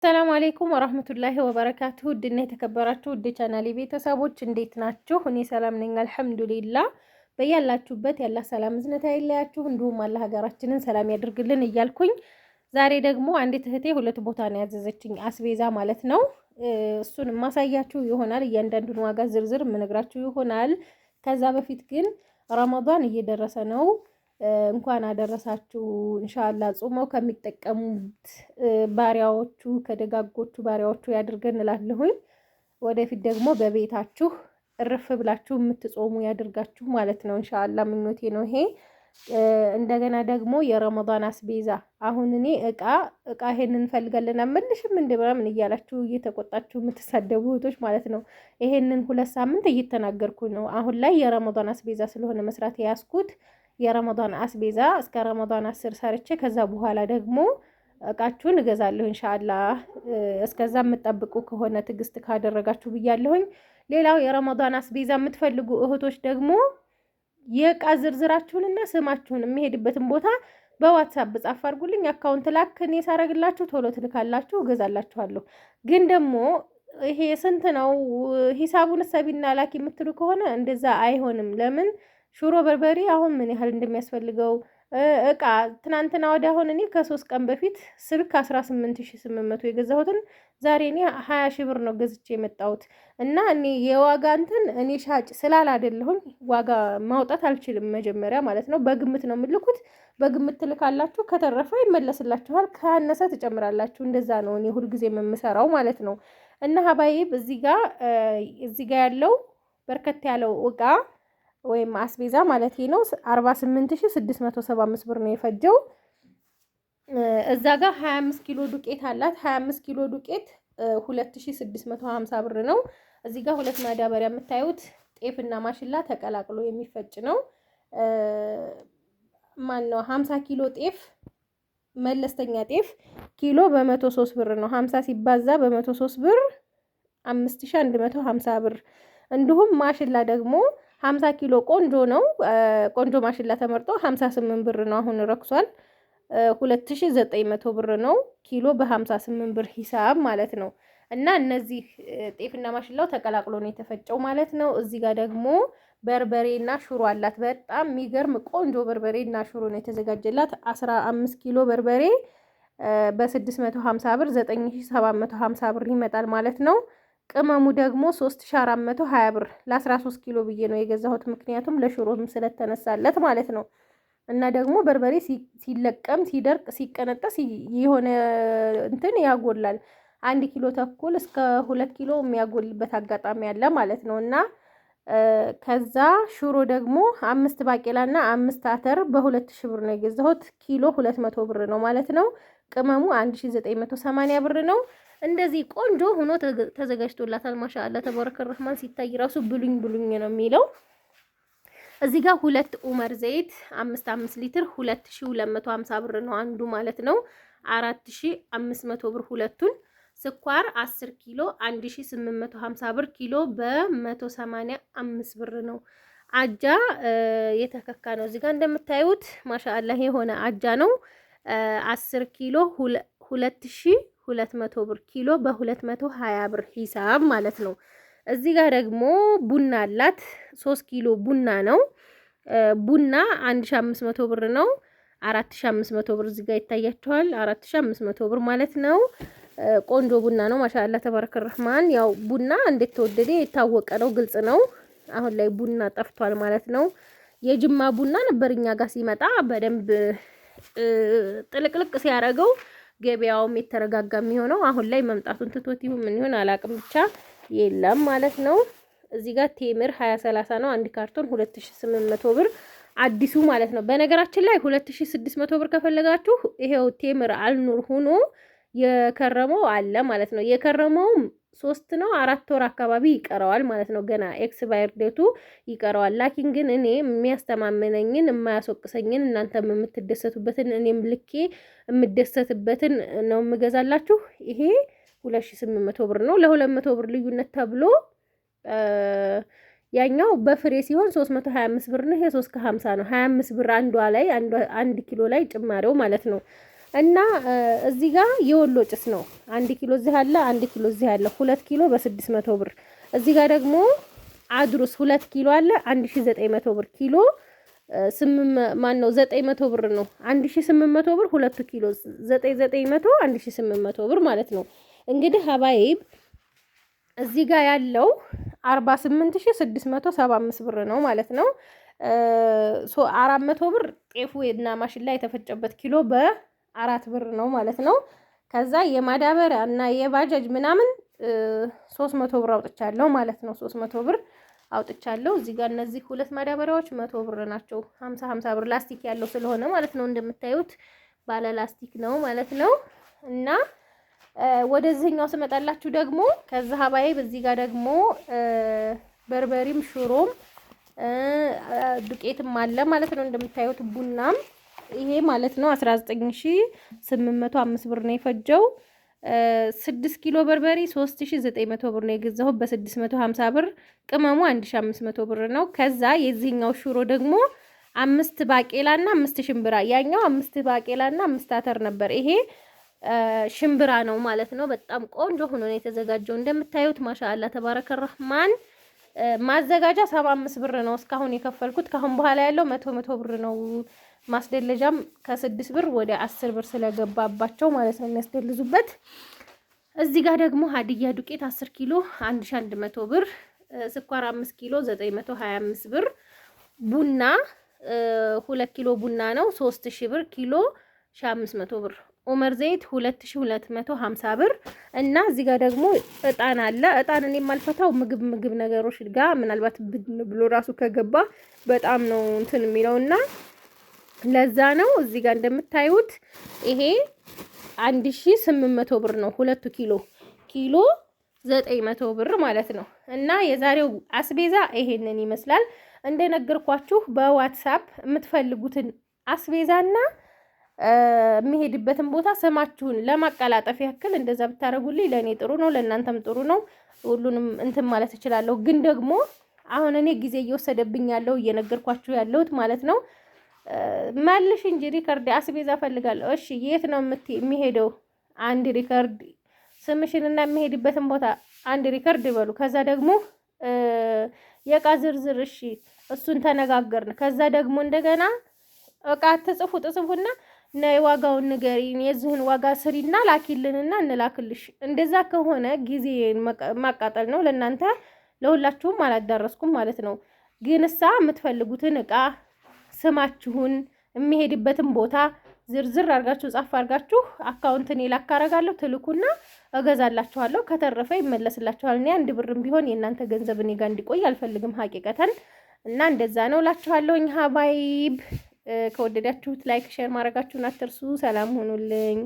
ሰላም አለይኩም ወራህመቱላሂ ወበረካቱሁ። ውድና የተከበራችሁ ውድ ቻናሌ ቤተሰቦች እንዴት ናችሁ? እኔ ሰላም ነኝ አልሐምዱሊላህ። በያላችሁበት ያላ ሰላም እዝነት አይለያችሁ፣ እንዲሁም አላህ ሀገራችንን ሰላም ያድርግልን እያልኩኝ ዛሬ ደግሞ አንዲት እህቴ ሁለት ቦታ ነው ያዘዘችኝ አስቤዛ ማለት ነው። እሱን ማሳያችሁ ይሆናል። እያንዳንዱን ዋጋ ዝርዝር የምነግራችሁ ይሆናል። ከዛ በፊት ግን ረመዳን እየደረሰ ነው። እንኳን አደረሳችሁ። ኢንሻአላህ ጾመው ከሚጠቀሙት ባሪያዎቹ ከደጋጎቹ ባሪያዎቹ ያድርገን እላለሁኝ። ወደፊት ደግሞ በቤታችሁ እርፍ ብላችሁ የምትጾሙ ያድርጋችሁ ማለት ነው። ኢንሻአላህ ምኞቴ ነው ይሄ። እንደገና ደግሞ የረመዳን አስቤዛ አሁን እኔ እቃ ይሄንን እንፈልጋለን አመልሽም እንደምንም እያላችሁ እየተቆጣችሁ የምትሳደቡ እህቶች ማለት ነው። ይሄንን 2 ሳምንት እየተናገርኩ ነው። አሁን ላይ የረመዳን አስቤዛ ስለሆነ መስራት ያስኩት የረመዳን አስቤዛ እስከ ረመዳን 10 ሰርቼ ከዛ በኋላ ደግሞ እቃችሁን እገዛለሁ ኢንሻአላህ። እስከዛ የምትጠብቁ ከሆነ ትዕግስት ካደረጋችሁ ብያለሁኝ። ሌላው የረመዳን አስቤዛ የምትፈልጉ እህቶች ደግሞ የእቃ ዝርዝራችሁንና ስማችሁን የሚሄድበትን ቦታ በዋትሳፕ ጻፍ አድርጉልኝ። አካውንት ላክ እኔ ሳረግላችሁ ቶሎ ትልካላችሁ፣ እገዛላችኋለሁ። ግን ደግሞ ይሄ ስንት ነው ሂሳቡን ሰቢና ላኪ የምትሉ ከሆነ እንደዛ አይሆንም። ለምን ሽሮ በርበሬ አሁን ምን ያህል እንደሚያስፈልገው እቃ ትናንትና ወዲያ አሁን እኔ ከ3 ቀን በፊት ስልክ 18800 የገዛሁትን ዛሬ እኔ 20 ብር ነው ገዝቼ የመጣሁት። እና እኔ የዋጋ እኔ ሻጭ ስላላደለሁኝ ዋጋ ማውጣት አልችልም። መጀመሪያ ማለት ነው በግምት ነው የምልኩት። በግምት ትልካላችሁ፣ ከተረፈ ይመለስላችኋል፣ ካነሰ ትጨምራላችሁ። እንደዛ ነው እኔ ሁልጊዜ የምሰራው ማለት ነው። እና ሀባይብ እዚህ ጋር ያለው በርከት ያለው እቃ ወይም አስቤዛ ማለት ነው 48675 ብር ነው የፈጀው። እዛ ጋር 25 ኪሎ ዱቄት አላት። 25 ኪሎ ዱቄት 2650 ብር ነው። እዚህ ጋር ሁለት ማዳበሪያ የምታዩት ጤፍና ማሽላ ተቀላቅሎ የሚፈጭ ነው። ማን ነው 50 ኪሎ ጤፍ መለስተኛ ጤፍ ኪሎ በ103 ብር ነው። 50 ሲባዛ በ103 ብር 5150 ብር። እንዲሁም ማሽላ ደግሞ 50 ኪሎ ቆንጆ ነው። ቆንጆ ማሽላ ተመርጦ 58 ብር ነው። አሁን ረክሷል። 2900 ብር ነው ኪሎ በ58 ብር ሂሳብ ማለት ነው። እና እነዚህ ጤፍና ማሽላው ተቀላቅሎ ነው የተፈጨው ማለት ነው። እዚህ ጋር ደግሞ በርበሬና ሽሮ አላት። በጣም የሚገርም ቆንጆ በርበሬና ሽሮ ነው የተዘጋጀላት። 15 ኪሎ በርበሬ በ650 ብር 9750 ብር ይመጣል ማለት ነው። ቅመሙ ደግሞ 3420 ብር ለ13 ኪሎ ብዬ ነው የገዛሁት፣ ምክንያቱም ለሽሮም ስለተነሳለት ማለት ነው። እና ደግሞ በርበሬ ሲለቀም ሲደርቅ ሲቀነጠስ የሆነ ያጎላል። 1 ኪሎ ተኩል እስከ 2 ኪሎ የሚያጎልበት አጋጣሚ አለ ማለት ነው። እና ከዛ ሽሮ ደግሞ 5 ባቄላና 5 አተር በ2000 ብር ነው የገዛሁት። ኪሎ 200 ብር ነው ማለት ነው። ቅመሙ 1980 ብር ነው። እንደዚህ ቆንጆ ሆኖ ተዘጋጅቶላታል። ማሻአላ ተባረከ ረህማን። ሲታይ ራሱ ብሉኝ ብሉኝ ነው የሚለው። እዚህ ጋር 2 ኡመር ዘይት 5 ሊትር 2250 ብር ነው አንዱ ማለት ነው። 4500 ብር ሁለቱን። ስኳር 10 ኪሎ 1850 ብር ኪሎ በ185 ብር ነው። አጃ የተከካ ነው። እዚህ ጋር እንደምታዩት ማሻአላ የሆነ አጃ ነው። 10 ኪሎ 2200 ብር ኪሎ በ220 ብር ሂሳብ ማለት ነው። እዚህ ጋር ደግሞ ቡና አላት። 3 ኪሎ ቡና ነው። ቡና 1500 ብር ነው። 4500 ብር እዚህ ጋር ይታያችኋል። 4500 ብር ማለት ነው። ቆንጆ ቡና ነው። ማሻአላ ተባረከ ረህማን። ያው ቡና እንዴት ተወደደ የታወቀ ነው፣ ግልጽ ነው። አሁን ላይ ቡና ጠፍቷል ማለት ነው። የጅማ ቡና ነበር እኛ ጋር ሲመጣ በደንብ ጥልቅልቅ ሲያደርገው ገበያውም የተረጋጋ የሚሆነው። አሁን ላይ መምጣቱን ትቶት ይሁን ምን ይሁን አላቅም፣ ብቻ የለም ማለት ነው። እዚህ ጋር ቴምር 2030 ነው። 1 ካርቶን 2800 ብር አዲሱ ማለት ነው። በነገራችን ላይ 2600 ብር ከፈለጋችሁ ይሄው ቴምር አልኑር ሆኖ የከረመው አለ ማለት ነው። የከረመውም 3 ነው 4 ወር አካባቢ ይቀረዋል ማለት ነው። ገና ኤክስፓየር ዴቱ ይቀረዋል። ላኪን ግን እኔ የሚያስተማመነኝን የማያስወቅሰኝን እናንተም የምትደሰቱበትን እኔም ልኬ የምደሰትበትን ነው የምገዛላችሁ። ይሄ 2800 ብር ነው። ለ200 ብር ልዩነት ተብሎ ያኛው በፍሬ ሲሆን 325 ብር ነው። ይሄ 350 ነው። 25 ብር አንዷ ላይ 1 ኪሎ ላይ ጭማሪው ማለት ነው። እና እዚህ ጋር የወሎ ጭስ ነው 1 ኪሎ እዚህ አለ፣ 1 ኪሎ እዚህ አለ። 2 ኪሎ በ600 ብር። እዚህ ጋር ደግሞ አድሩስ 2 ኪሎ አለ 1900 ብር ኪሎ። 900 ብር ነው 1800 ብር 2 ኪሎ 900 1800 ብር ማለት ነው። እንግዲህ ሀባይብ እዚህ ጋር ያለው 48675 ብር ነው ማለት ነው። 400 ብር ጤፉ እና ማሽላ የተፈጨበት ኪሎ በ4 ብር ነው ማለት ነው። ከዛ የማዳበሪያ እና የባጃጅ ምናምን 300 ብር አውጥቻለሁ ማለት ነው። 300 ብር አውጥቻለሁ። እዚህ ጋር እነዚህ ሁለት ማዳበሪያዎች 100 ብር ናቸው። 50 ብር ላስቲክ ያለው ስለሆነ ማለት ነው። እንደምታዩት ባለ ላስቲክ ነው ማለት ነው። እና ወደዚህኛው ስመጣላችሁ ደግሞ ከዛ ሀባዬ በዚህ ጋር ደግሞ በርበሪም ሽሮም ዱቄትም አለ ማለት ነው። እንደምታዩት ቡናም ይሄ ማለት ነው 19805 ብር ነው የፈጀው። 6 ኪሎ በርበሪ 3900 ብር ነው የገዛሁት በ650 ብር። ቅመሙ 1500 ብር ነው። ከዛ የዚህኛው ሽሮ ደግሞ 5 ባቄላና 5 ሽምብራ፣ ያኛው 5 ባቄላና 5 አተር ነበር። ይሄ ሽምብራ ነው ማለት ነው። በጣም ቆንጆ ሆኖ ነው የተዘጋጀው። እንደምታዩት ማሻአላ ተባረከ ረህማን። ማዘጋጃ 75 ብር ነው እስካሁን የከፈልኩት። ካሁን በኋላ ያለው 100 ብር ነው። ማስደለጃም ከ6 ብር ወደ 10 ብር ስለገባባቸው ማለት ነው የሚያስደልዙበት። እዚህ ጋር ደግሞ ሀዲያ ዱቄት 10 ኪሎ 1100 ብር፣ ስኳር 5 ኪሎ 925 ብር፣ ቡና 2 ኪሎ ቡና ነው 3000 ብር ኪሎ 1500 ብር፣ ኡመር ዘይት 2250 ብር። እና እዚህ ጋር ደግሞ እጣን አለ። እጣን እኔ የማልፈታው ምግብ ነገሮች ጋር ምናልባት ብሎ ራሱ ከገባ በጣም ነው እንትን የሚለውና ለዛ ነው። እዚህ ጋር እንደምታዩት ይሄ 1800 ብር ነው 2 ኪሎ 900 ብር ማለት ነው። እና የዛሬው አስቤዛ ይሄንን ይመስላል። እንደነገርኳችሁ በዋትስአፕ የምትፈልጉትን አስቤዛና የሚሄድበትን ቦታ ስማችሁን ለማቀላጠፍ ያክል እንደዛ ብታረጉልኝ ለኔ ጥሩ ነው፣ ለእናንተም ጥሩ ነው። ሁሉንም እንትን ማለት እችላለሁ። ግን ደግሞ አሁን እኔ ጊዜ እየወሰደብኝ ያለው እየነገርኳችሁ ያለሁት ማለት ነው። መልሽ እንጂ ሪከርድ አስቤዛ ፈልጋለሁ። እሺ የት ነው የሚሄደው? አንድ ሪከርድ ስምሽንና የሚሄድበትን ቦታ አንድ ሪከርድ ይበሉ። ከዛ ደግሞ የእቃ ዝርዝር እሺ እሱን ተነጋገርን። ከዛ ደግሞ እንደገና እቃ ትጽፉና ነይ ዋጋውን ንገሪን፣ የዚህን ዋጋ ስሪና ላኪልንና እንላክልሽ። እንደዛ ከሆነ ጊዜ ማቃጠል ነው ለእናንተ፣ ለሁላችሁም አላዳረስኩም ማለት ነው። ግን እሳ የምትፈልጉትን እቃ ስማችሁን የሚሄድበትን ቦታ ዝርዝር አርጋችሁ ጻፍ አርጋችሁ አካውንትን ላካረጋለሁ ትልኩና እገዛላችኋለሁ። ከተረፈ ይመለስላችኋል። እኔ 1 ብርም ቢሆን የእናንተ ገንዘብ እኔ ጋር እንዲቆይ አልፈልግም ሀቂቀተን። እና እንደዛ ነው እላችኋለሁኝ ሀባይብ። ከወደዳችሁት ላይክ ሼር ማድረጋችሁን አትርሱ። ሰላም ሁኑልኝ።